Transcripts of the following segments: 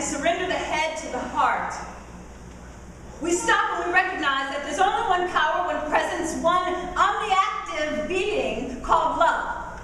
we surrender the head to the heart, we stop and we recognize that there's only one power, one presence, one omniactive being called love.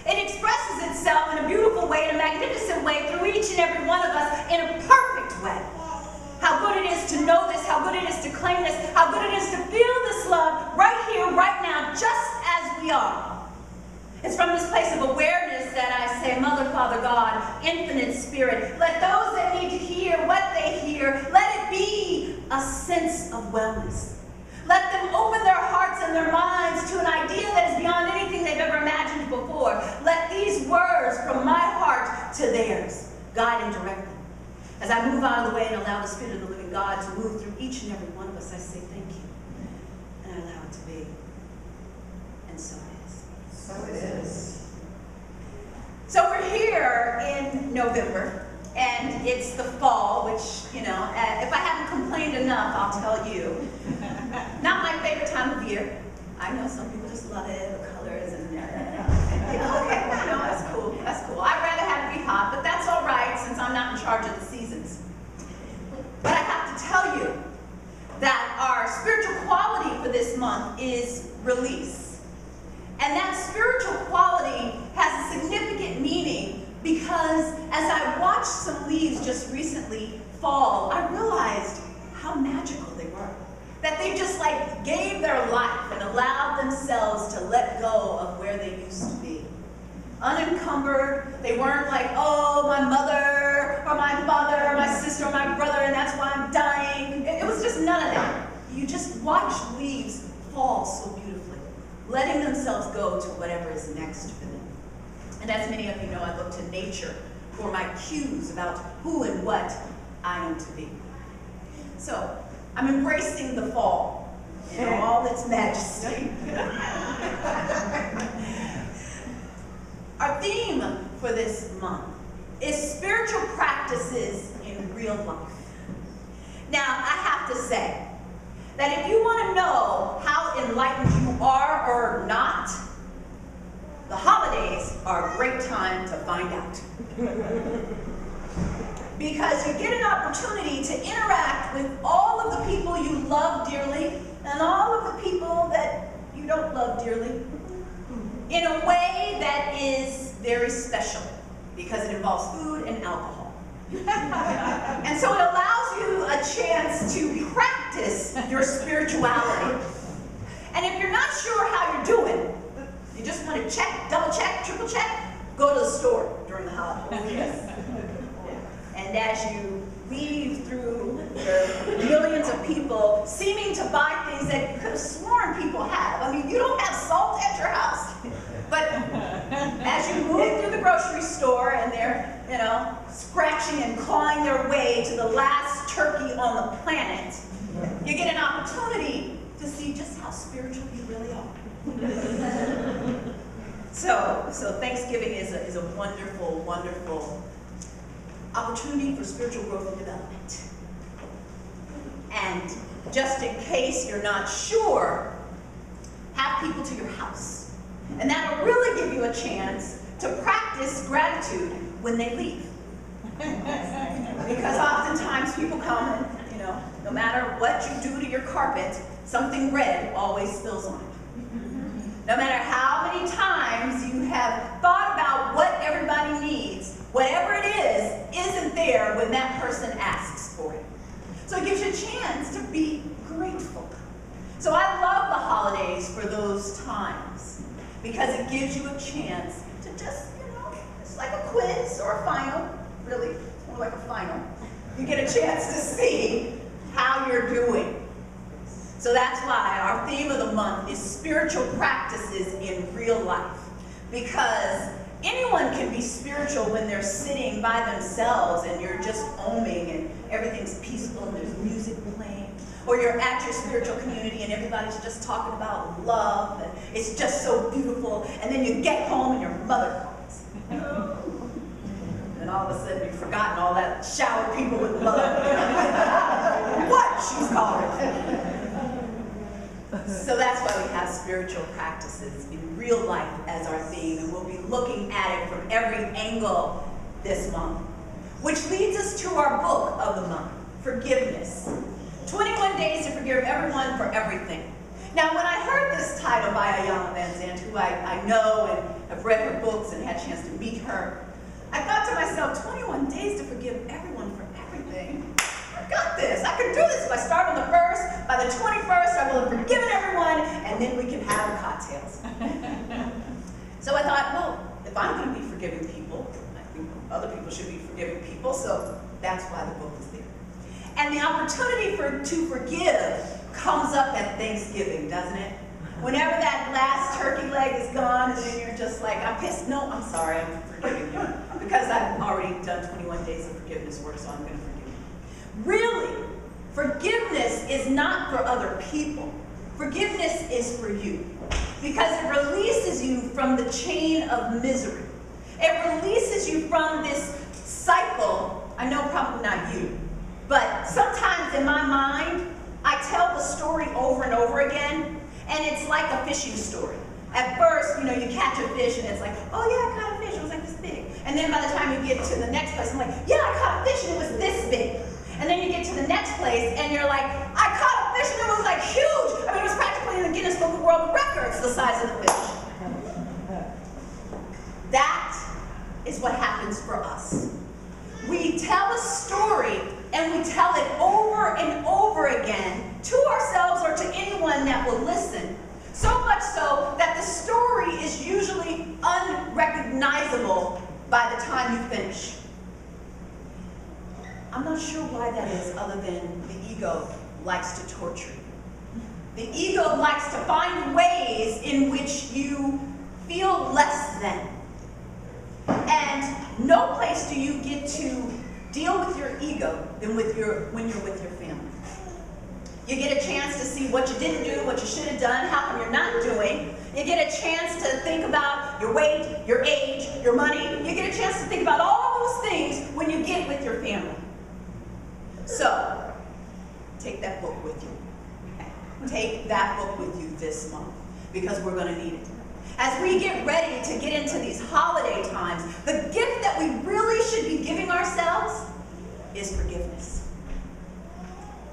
It expresses itself in a beautiful way, in a magnificent way, through each and every one of us in a perfect way. How good it is to know this, how good it is to claim this, how good it is to feel this love right here, right now, just as we are. It's from this place of awareness that I say, Mother, Father, God, Infinite Spirit, let those that need to hear what they hear, let it be a sense of wellness. Let them open their hearts and their minds to an idea that is beyond anything they've ever imagined before. Let these words from my heart to theirs guide and direct them. As I move out of the way and allow the Spirit of the living God to move through each and every one of us, I say thank you. And I allow it to be. And so it is. So it is. So we're here in November, and it's the fall, which, you know, if I haven't complained enough, I'll tell you. Not my favorite time of year. I know some people just love it, the colors, and okay, no, that's cool, that's cool. I'd rather have it be hot, but that's all right since I'm not in charge of the seasons. But I have to tell you that our spiritual quality for this month is release. And that spiritual quality has a significant meaning because as I watched some leaves just recently fall, I realized how magical they were. That they just like gave their life and allowed themselves to let go of where they used to be. Unencumbered, they weren't like, oh, my mother, or my father, or my sister, or my brother, and that's why I'm dying. It was just none of that. You just watched leaves fall so beautifully, letting themselves go to whatever is next for them. And as many of you know, I look to nature for my cues about who and what I am to be. So, I'm embracing the fall in all its majesty. Our theme for this month is spiritual practices in real life. Now, I have to say that if you want to know how enlightened you are or not, the holidays are a great time to find out. Because you get an opportunity to interact with all of the people you love dearly and all of the people that you don't love dearly in a way that is very special because it involves food and alcohol. And so it allows you a chance to practice your spirituality. And if you're not sure how you're doing, you just want to check, double check, triple check, go to the store during the holidays. Yes. And as you weave through the millions of people seeming to buy things that you could have sworn people have. I mean, you don't have salt at your house. But as you move through the grocery store and they're, you know, scratching and clawing their way to the last turkey on the planet, you get an opportunity to see just how spiritual you really are. So Thanksgiving is a wonderful, wonderful opportunity for spiritual growth and development. And just in case you're not sure, have people to your house. And that'll really give you a chance to practice gratitude when they leave. Because oftentimes people come and, you know, no matter what you do to your carpet, something red always spills on it. No matter how many times you have thought about what everybody needs, whatever it is, isn't there when that person asks for it. So it gives you a chance to be grateful. So I love the holidays for those times because it gives you a chance to just, you know, it's like a quiz or a final, really, it's more like a final. You get a chance to see how you're doing. So that's why our theme of the month is spiritual practices in real life. Because anyone can be spiritual when they're sitting by themselves and you're just oming and everything's peaceful and there's music playing. Or you're at your spiritual community and everybody's just talking about love and it's just so beautiful. And then you get home and your mother calls. And all of a sudden you've forgotten all that shower people with love. What she's calling. So that's why we have spiritual practices in real life as our theme, and we'll be looking at it from every angle this month. which leads us to our book of the month, Forgiveness. 21 Days to Forgive Everyone for Everything. Now, when I heard this title by Ayala Van Zandt, who I know and have read her books and had a chance to meet her, I thought to myself, 21 days to forgive everyone for everything. I got this. I can do this. If I start on the 1st, by the 21st, I will have forgiven everyone, and then we can have the cocktails. So I thought, well, if I'm going to be forgiving people, I think other people should be forgiving people, so that's why the book is there. And the opportunity to forgive comes up at Thanksgiving, doesn't it? Whenever that last turkey leg is gone, and then you're just like, I'm pissed. No, I'm sorry, I'm forgiving you. Because I've already done 21 days of forgiveness work, so I'm going to forgive you. Really, forgiveness is not for other people. Forgiveness is for you. Because it releases you from the chain of misery. It releases you from this cycle. I know probably not you, but sometimes in my mind, I tell the story over and over again, and it's like a fishing story. At first, you catch a fish, and it's like, oh yeah, I caught a fish, it was like this big. And then by the time you get to the next place, I'm like, yeah, I caught a fish, and it was this big. And then you get to the next place, and you're like, I caught a fish, and it was like huge. I mean, it was practically in the Guinness Book of World Records, the size of the fish. That is what happens for us. We tell a story, and we tell it over and over again to ourselves or to anyone that will listen. So much so that the story is usually unrecognizable by the time you finish. I'm not sure why that is, other than the ego likes to torture you. The ego likes to find ways in which you feel less than. And no place do you get to deal with your ego than when you're with your family. You get a chance to see what you didn't do, what you should have done, how come you're not doing. You get a chance to think about your weight, your age, your money. You get a chance to think about all those things when you get with your family. So, take that book with you. Take that book with you this month, because we're going to need it. As we get ready to get into these holiday times, the gift that we really should be giving ourselves is forgiveness.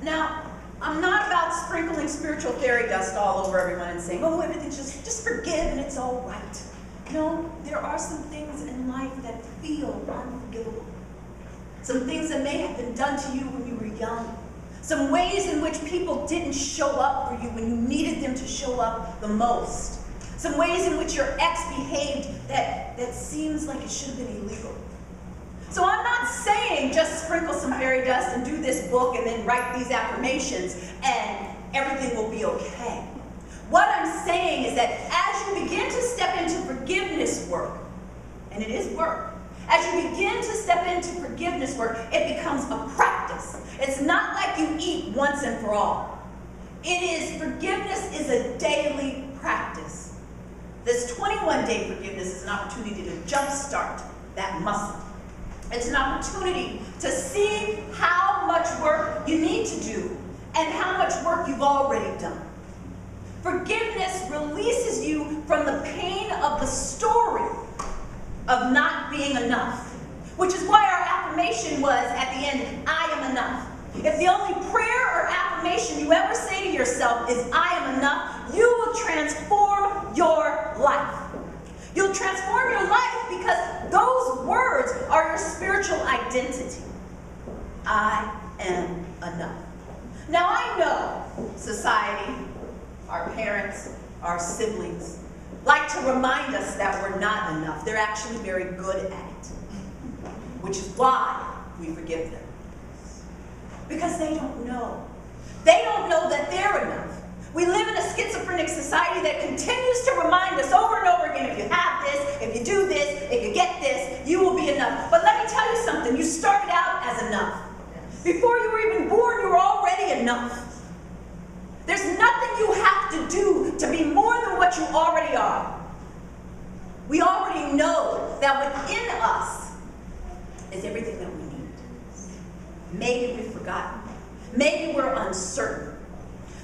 Now, I'm not about sprinkling spiritual fairy dust all over everyone and saying, oh, everything's just forgive and it's all right. No, there are some things in life that feel unforgivable. Some things that may have been done to you when you were young. Some ways in which people didn't show up for you when you needed them to show up the most. Some ways in which your ex behaved that seems like it should have been illegal. So I'm not saying just sprinkle some fairy dust and do this book and then write these affirmations and everything will be okay. What I'm saying is that as you begin to step into forgiveness work, and it is work, as you begin to step into forgiveness work, it becomes a practice. It's not like you eat once and for all. Forgiveness is a daily practice. This 21-day forgiveness is an opportunity to jumpstart that muscle. It's an opportunity to see how much work you need to do and how much work you've already done. Forgiveness releases you from the pain of the story of not being enough, which is why our affirmation was at the end, I am enough. If the only prayer or affirmation you ever say to yourself is, I am enough, you will transform your life. You'll transform your life because those words are your spiritual identity. I am enough. Now I know society, our parents, our siblings, like to remind us that we're not enough. They're actually very good at it, which is why we forgive them. Because they don't know. They don't know that they're enough. We live in a schizophrenic society that continues to remind us over and over again, if you have this, if you do this, if you get this, you will be enough. But let me tell you something, you started out as enough. Before you were even born, you were already enough. There's nothing you have to do to be more than what you already are. We already know that within us is everything that we need. Maybe we've forgotten. Maybe we're uncertain.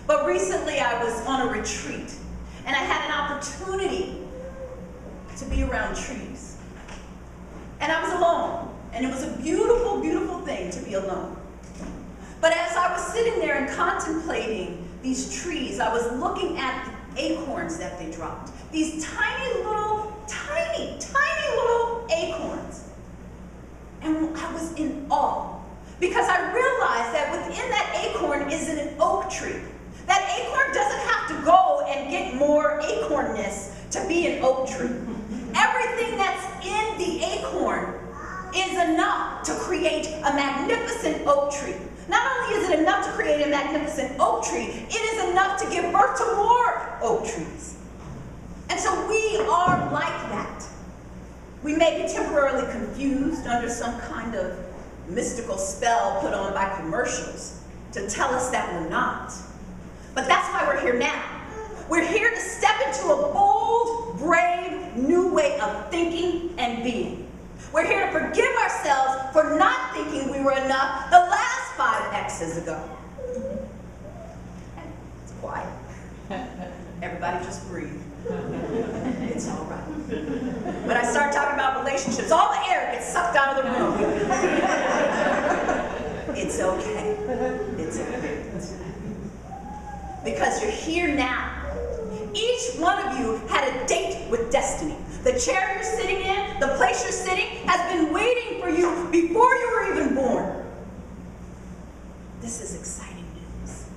But recently I was on a retreat and I had an opportunity to be around trees. And I was alone. And it was a beautiful, beautiful thing to be alone. But as I was sitting there and contemplating these trees, I was looking at the acorns that they dropped. These tiny little acorns. And I was in awe, because I realized that within that acorn is an oak tree. That acorn doesn't have to go and get more acornness to be an oak tree. Everything that's in the acorn is enough to create a magnificent oak tree. Not only is it enough to create a magnificent oak tree, it is enough to give birth to more oak trees. And so we are like that. We may be temporarily confused under some kind of mystical spell put on by commercials to tell us that we're not. But that's why we're here now. We're here to step into a bold, brave, new way of thinking and being. We're here to forgive ourselves for not thinking we were enough the last 5 X's ago. It's quiet. Everybody just breathe. It's all right. When I start talking about relationships, all the air gets sucked out of the room. It's okay. It's okay. Because you're here now. Each one of you had a date with destiny. The chair you're sitting in, the place you're sitting, has been waiting for you before you were even born. This is exciting news.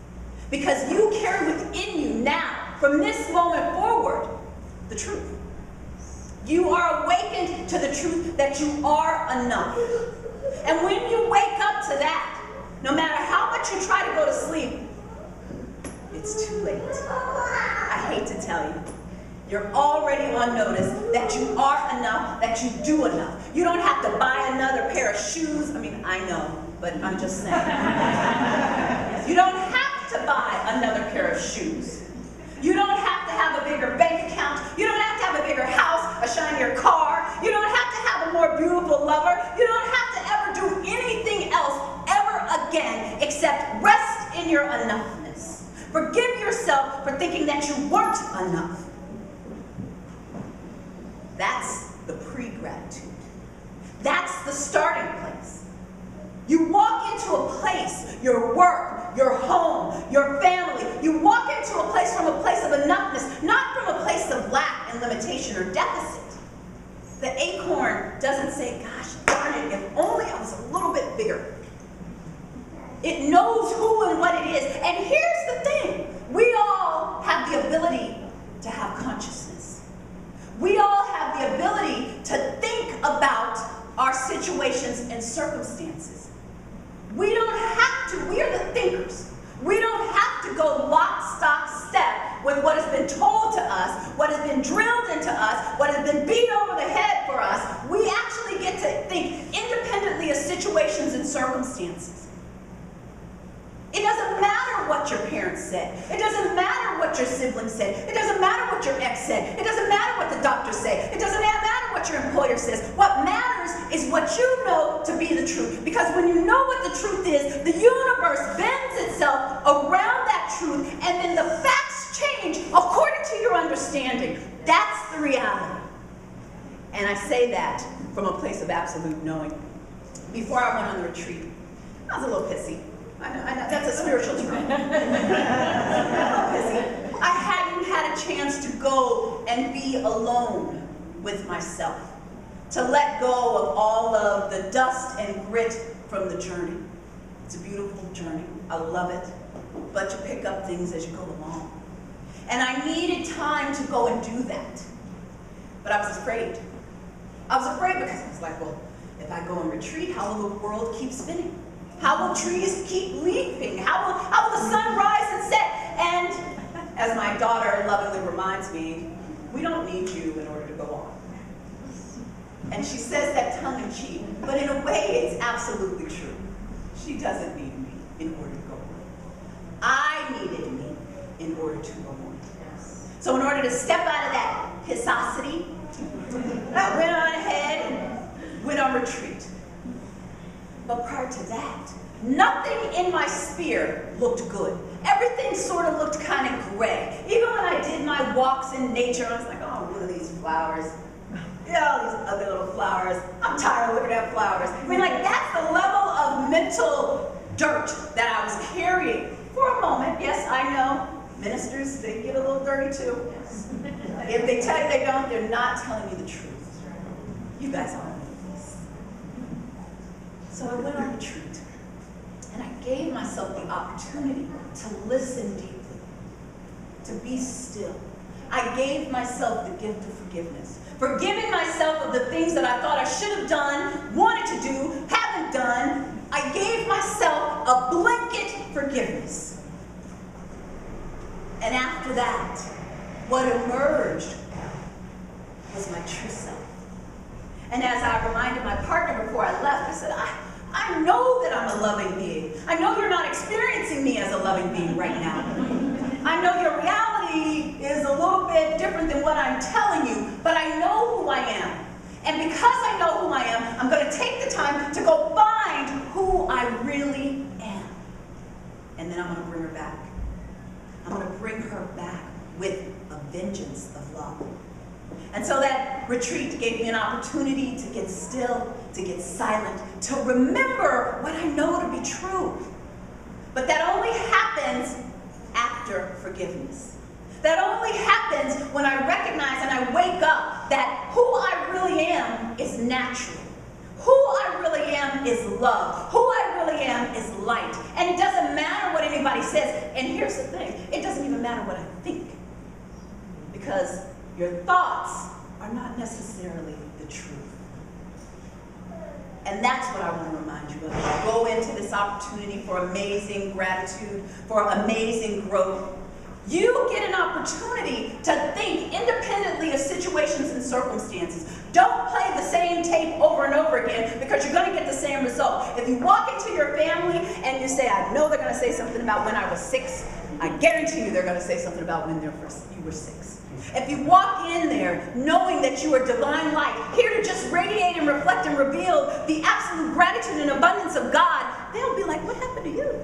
Because you carry within you now, from this moment forward, the truth. You are awakened to the truth that you are enough. And when you wake up to that, no matter how much you try to go to sleep, it's too late. I hate to tell you. You're already on notice that you are enough, that you do enough. You don't have to buy another pair of shoes. I mean, I know, but I'm just saying. You don't have to buy another pair of shoes. You don't have to have a bigger bank account. You don't have to have a bigger house, a shinier car. You don't have to have a more beautiful lover. You don't have to ever do anything else ever again except rest in your enoughness. Forgive yourself for thinking that you weren't enough. That's the pre-gratitude. That's the starting place. You walk into a place, your work, your home, your family. You walk into a place from a place of enoughness, not from a place of lack and limitation or deficit. The acorn doesn't say, gosh darn it, if only I was a little bit bigger. It knows who and what it is. And here's the thing. We all have the ability to have consciousness. We all have the ability to think about our situations and circumstances. We don't have to. We are the thinkers. We don't have to go lock, stock, step with what has been told to us, what has been drilled into us, what has been beat over the head for us. We actually get to think independently of situations and circumstances. It doesn't matter what your parents said. It doesn't matter what your siblings said. It doesn't matter what your ex said. It doesn't matter what the doctor said. It doesn't matter what your employer says. What matters is what you know to be the truth. Because when you know what the truth is, the universe bends itself around that truth, and then the facts change according to your understanding. That's the reality. And I say that from a place of absolute knowing. Before I went on the retreat, I was a little pissy. I know, that's a spiritual term. I hadn't had a chance to go and be alone with myself, to let go of all of the dust and grit from the journey. It's a beautiful journey. I love it. But you pick up things as you go along. And I needed time to go and do that. But I was afraid. I was afraid because I was like, well, if I go and retreat, how will the world keep spinning? How will trees keep leafing? How will the sun rise and set? And as my daughter lovingly reminds me, we don't need you in order to go on. And she says that tongue in cheek, but in a way it's absolutely true. She doesn't need me in order to go on. I needed me in order to go on. So in order to step out of that pissosity, I went on ahead and went on retreat. But prior to that, nothing in my sphere looked good. Everything sort of looked kind of gray. Even when I did my walks in nature, I was like, oh, what are these flowers? all these ugly little flowers. I'm tired of looking at flowers. I mean, like, that's the level of mental dirt that I was carrying for a moment. Yes, I know. Ministers, they get a little dirty too. Yes. If they tell you they don't, they're not telling you the truth. You guys all know this. So I went on retreat, and I gave myself the opportunity to listen deeply, to be still. I gave myself the gift of forgiveness. Forgiving myself of the things that I thought I should have done, wanted to do, haven't done. I gave myself a blanket forgiveness. And after that, what emerged was my true self. And as I reminded my partner before I left, I said, I know that I'm a loving being. I know you're not experiencing me as a loving being right now. I know your reality is a little bit different than what I'm telling you, but I know who I am. And because I know who I am, I'm going to take the time to go find who I really am. And then I'm going to bring her back. I'm going to bring her back with a vengeance of love. And so that retreat gave me an opportunity to get still, to get silent, to remember what I know to be true. But that only happens after forgiveness. That only happens when I recognize and I wake up that who I really am is natural. Who I really am is love. Who I really am is light. And it doesn't matter what anybody says. And here's the thing, it doesn't even matter what I think. Because your thoughts are not necessarily the truth. And that's what I want to remind you of. I go into this opportunity for amazing gratitude, for amazing growth. You get an opportunity to think independently of situations and circumstances. Don't play the same tape over and over again because you're going to get the same result. If you walk into your family and you say, I know they're going to say something about when I was 6, I guarantee you they're going to say something about when you were 6. If you walk in there knowing that you are divine light, here to just radiate and reflect and reveal the absolute gratitude and abundance of God, they'll be like, what happened to you?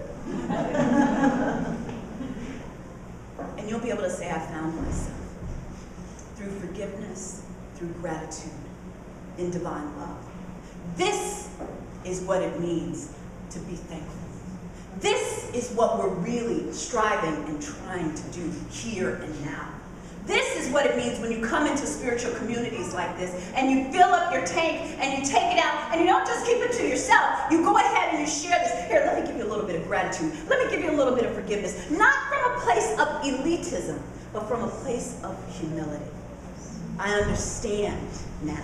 And you'll be able to say, I found myself through forgiveness, through gratitude, in divine love. This is what it means to be thankful. This is what we're really striving and trying to do here and now. This is what it means when you come into spiritual communities like this and you fill up your tank and you take it out and you don't just keep it to yourself. You go ahead and you share this. Here, let me give you a little bit of gratitude. Let me give you a little bit of forgiveness. Not from a place of elitism, but from a place of humility. I understand now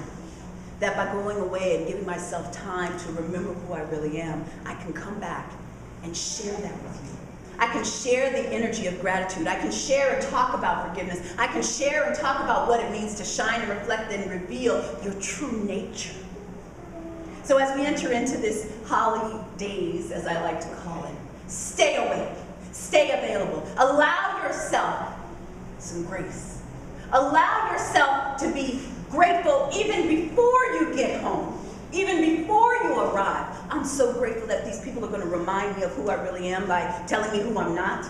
that by going away and giving myself time to remember who I really am, I can come back and share that with you. I can share the energy of gratitude. I can share and talk about forgiveness. I can share and talk about what it means to shine and reflect and reveal your true nature. So as we enter into this holidays, as I like to call it, stay awake, stay available. Allow yourself some grace. Allow yourself to be grateful even before you get home. Even before you arrive. I'm so grateful that these people are going to remind me of who I really am by telling me who I'm not.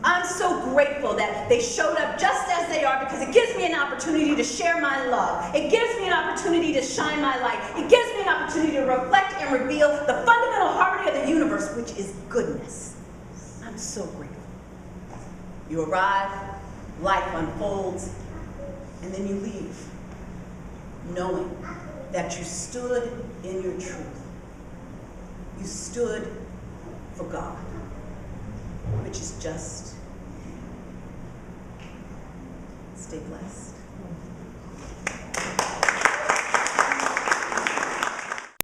I'm so grateful that they showed up just as they are because it gives me an opportunity to share my love. It gives me an opportunity to shine my light. It gives me an opportunity to reflect and reveal the fundamental harmony of the universe, which is goodness. I'm so grateful. You arrive, life unfolds, and then you leave, knowing that you stood in your truth. You stood for God, which is just you. Stay blessed.